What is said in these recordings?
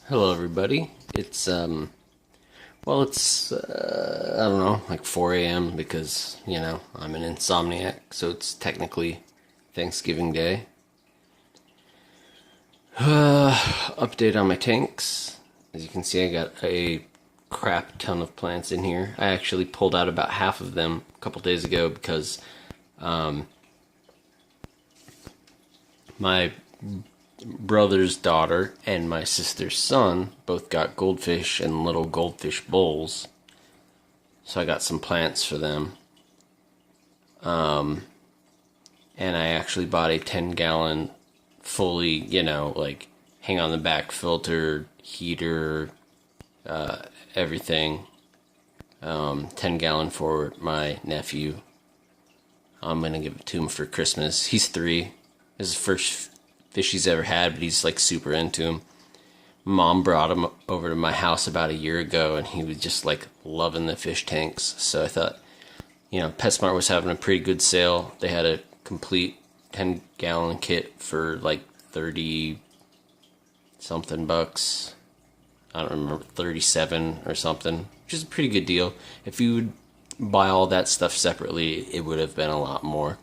Hello, everybody. It's I don't know, like 4 a.m. because, I'm an insomniac, so it's technically Thanksgiving Day. Update on my tanks. As you can see, I got a crap ton of plants in here. I actually pulled out about half of them a couple days ago because my brother's daughter and my sister's son both got goldfish and little goldfish bowls. So I got some plants for them. And I actually bought a 10-gallon fully, like hang on the back filter, heater, everything. 10-gallon for my nephew. I'm going to give it to him for Christmas. He's 3. This is the first fish he's ever had, but he's like super into him. Mom brought him over to my house about a year ago, and he was just like loving the fish tanks. So I thought, PetSmart was having a pretty good sale. They had a complete 10-gallon kit for like 30 something bucks. I don't remember, 37 or something, which is a pretty good deal. If you would buy all that stuff separately, it would have been a lot more.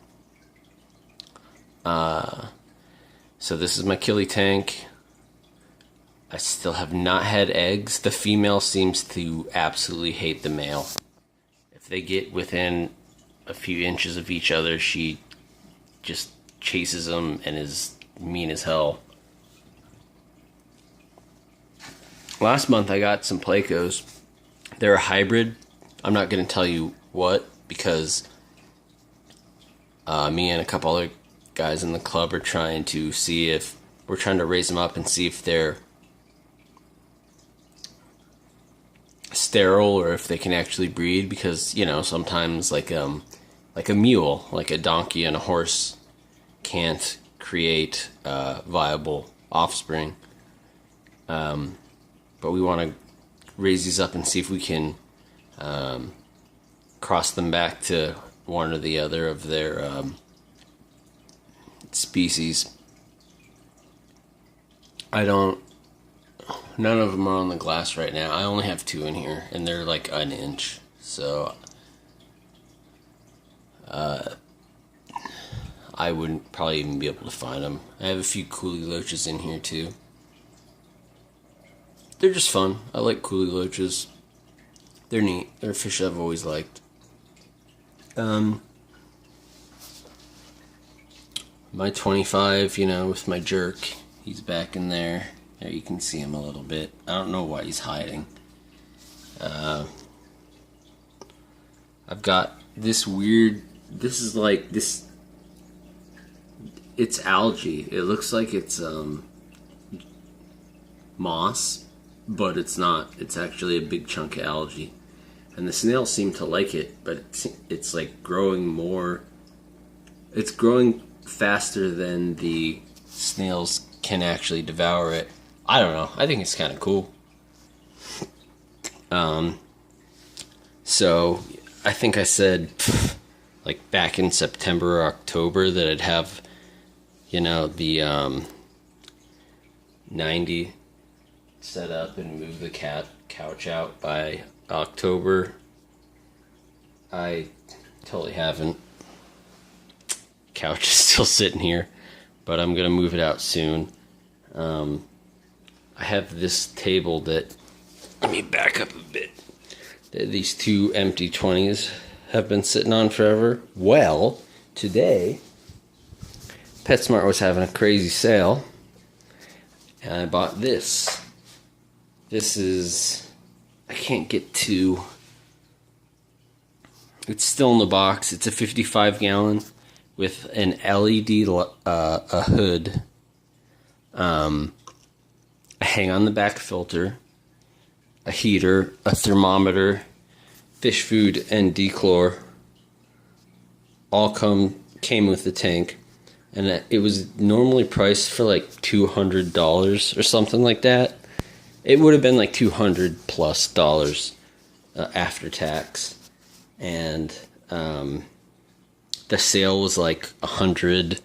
So this is my killie tank. I still have not had eggs. The female seems to absolutely hate the male. If they get within a few inches of each other, she just chases them and is mean as hell. Last month I got some Plecos. They're a hybrid. I'm not going to tell you what because me and a couple other guys in the club are trying to see if we're trying to raise them up and see if they're sterile or if they can actually breed, because sometimes like a mule, like a donkey and a horse, can't create viable offspring. But we want to raise these up and see if we can cross them back to one or the other of their species. None of them are on the glass right now. I only have 2 in here, and they're like an inch. So, I wouldn't probably even be able to find them. I have a few coolie loaches in here too. They're just fun. I like coolie loaches. They're neat. They're a fish I've always liked. My 25, with my jerk, he's back in there. There you can see him a little bit. I don't know why he's hiding. I've got this weird, it's algae. It looks like it's moss, but it's not. It's actually a big chunk of algae. And the snails seem to like it, but it's like growing more. It's growing faster than the snails can actually devour it. I don't know. I think it's kind of cool. So I think I said like back in September or October that I'd have, the 90 set up and move the couch out by October. I totally haven't. Couch is still sitting here, but I'm gonna move it out soon. I have this table that, let me back up a bit. These 2 empty 20s have been sitting on forever. Well, today PetSmart was having a crazy sale, and I bought this. This is, I can't get to, it's still in the box. It's a 55-gallon with an LED a hood, a hang on the back filter, a heater, a thermometer, fish food, and dechlor. All came with the tank, and it was normally priced for like $200 or something like that. It would have been like $200+ after tax, and the sale was like $130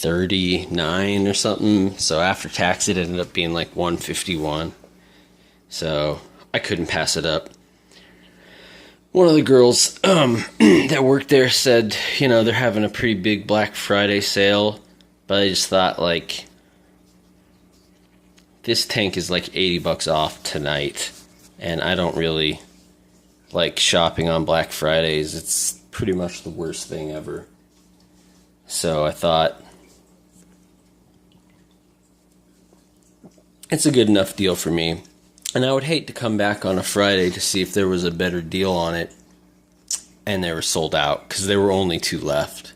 $139 or something. So after tax, it ended up being like $151. So I couldn't pass it up. One of the girls that worked there said, they're having a pretty big Black Friday sale, but I just thought, like, this tank is like $80 off tonight, and I don't really like shopping on Black Fridays. It's pretty much the worst thing ever. So I thought it's a good enough deal for me. And I would hate to come back on a Friday to see if there was a better deal on it and they were sold out, because there were only 2 left.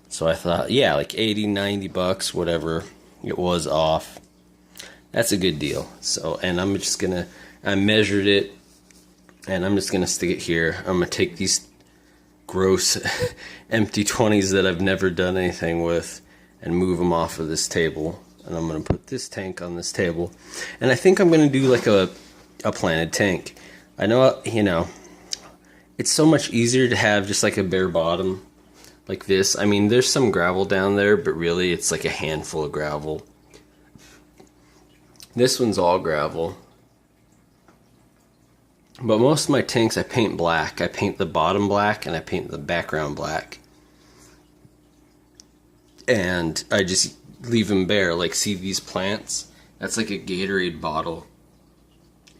So I thought, yeah, like $80-$90, whatever it was off. That's a good deal. So, and I measured it, and I'm just gonna stick it here. I'm gonna take these gross empty 20s that I've never done anything with and move them off of this table. And I'm going to put this tank on this table. And I think I'm going to do like a planted tank. I know, it's so much easier to have just like a bare bottom like this. I mean, there's some gravel down there, but really it's like a handful of gravel. This one's all gravel. But most of my tanks I paint black. I paint the bottom black and I paint the background black. And I just leave them bare. Like, see these plants? That's like a Gatorade bottle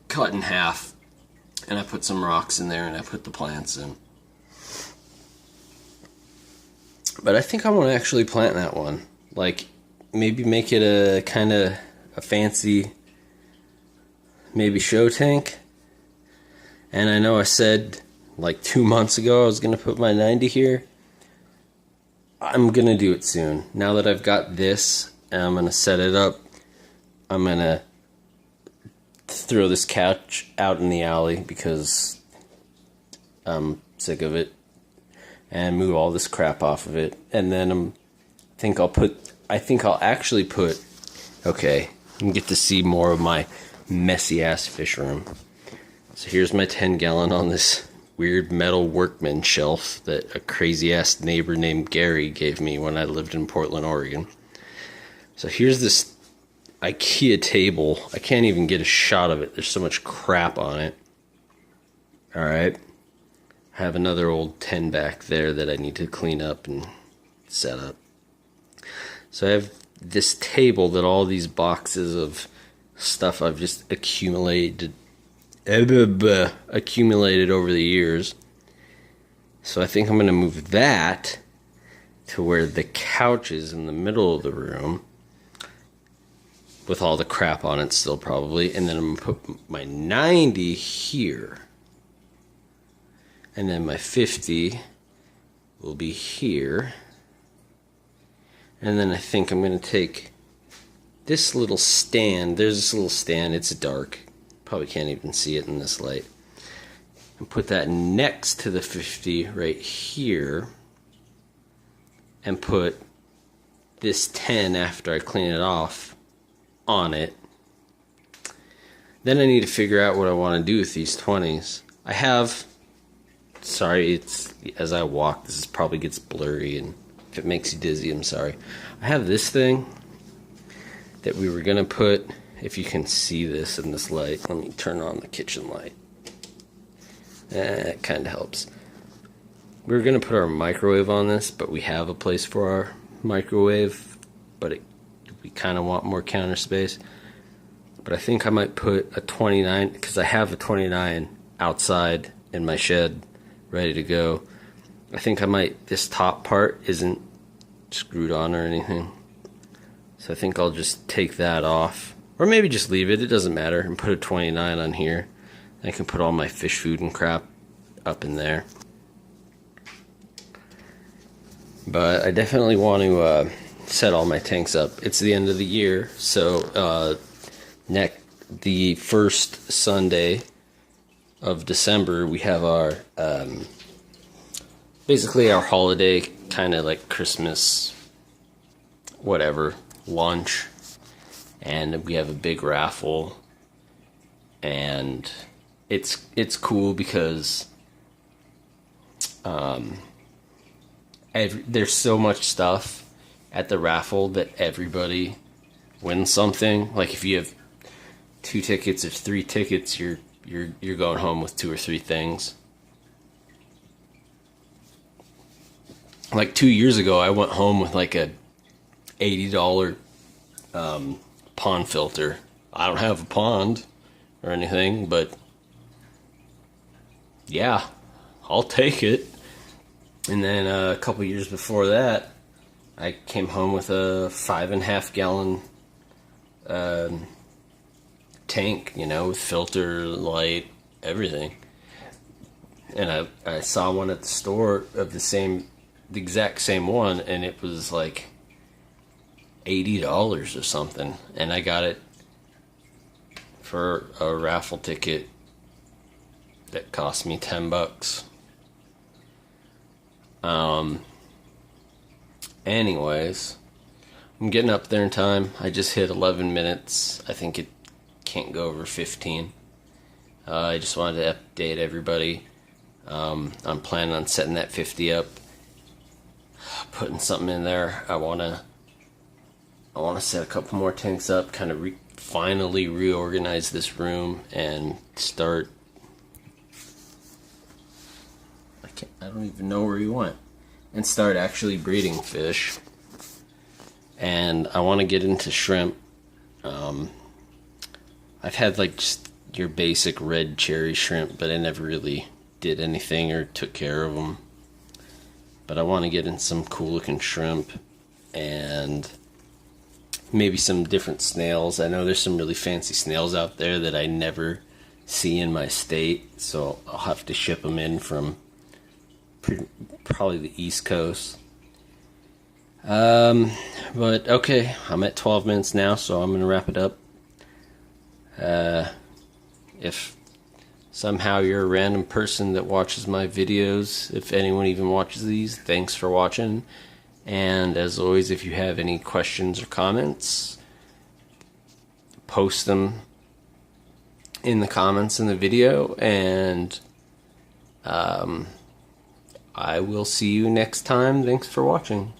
cut in half, and I put some rocks in there and I put the plants in. But I think I want to actually plant that one. Like, maybe make it a kind of a fancy, maybe show tank. And I know I said like 2 months ago I was going to put my 90 here. I'm going to do it soon. Now that I've got this, and I'm going to set it up, I'm going to throw this couch out in the alley because I'm sick of it, and move all this crap off of it. And then I think I'll actually put, okay, you can get to see more of my messy ass fish room. So here's my 10-gallon on this weird metal workman shelf that a crazy-ass neighbor named Gary gave me when I lived in Portland, Oregon. So here's this IKEA table. I can't even get a shot of it. There's so much crap on it. Alright. I have another old 10 back there that I need to clean up and set up. So I have this table that all these boxes of stuff I've just accumulated over the years. So I think I'm going to move that to where the couch is in the middle of the room, with all the crap on it still probably. And then I'm going to put my 90 here. And then my 50 will be here. And then I think I'm going to take this little stand. There's this little stand. It's dark. Probably can't even see it in this light. And put that next to the 50 right here. And put this 10 after I clean it off on it. Then I need to figure out what I want to do with these 20s. I have... Sorry, it's as I walk, this probably gets blurry, and if it makes you dizzy, I'm sorry. I have this thing that we were going to put... If you can see this in this light, let me turn on the kitchen light. It kind of helps. We were going to put our microwave on this, but we have a place for our microwave, but we kind of want more counter space. But I think I might put a 29, because I have a 29 outside in my shed ready to go. I think I might, this top part isn't screwed on or anything. So I think I'll just take that off. Or maybe just leave it, it doesn't matter, and put a 29 on here. I can put all my fish food and crap up in there. But I definitely want to set all my tanks up. It's the end of the year, so the first Sunday of December, we have our, basically our holiday, kind of like Christmas, whatever, lunch. And we have a big raffle, and it's cool because there's so much stuff, at the raffle that everybody wins something. Like if you have 2 tickets or 3 tickets, you're going home with 2 or 3 things. Like 2 years ago, I went home with like a $80 pond filter. I don't have a pond or anything, but yeah, I'll take it. And then a couple years before that, I came home with a 5.5 gallon tank, you know, with filter, light, everything. And I saw one at the store of the exact same one, and it was like $80 or something. And I got it for a raffle ticket that cost me $10. Anyways, I'm getting up there in time. I just hit 11 minutes. I think it can't go over 15. I just wanted to update everybody. I'm planning on setting that 50 up, putting something in there. I want to set a couple more tanks up, kind of finally reorganize this room and start. I don't even know where he went. And start actually breeding fish. And I want to get into shrimp. I've had like just your basic red cherry shrimp, but I never really did anything or took care of them. But I want to get in some cool looking shrimp and maybe some different snails. I know there's some really fancy snails out there that I never see in my state, so I'll have to ship them in from probably the East Coast. But okay, I'm at 12 minutes now, so I'm gonna wrap it up. If somehow you're a random person that watches my videos, if anyone even watches these, thanks for watching. And as always, if you have any questions or comments, post them in the comments in the video, and I will see you next time. Thanks for watching.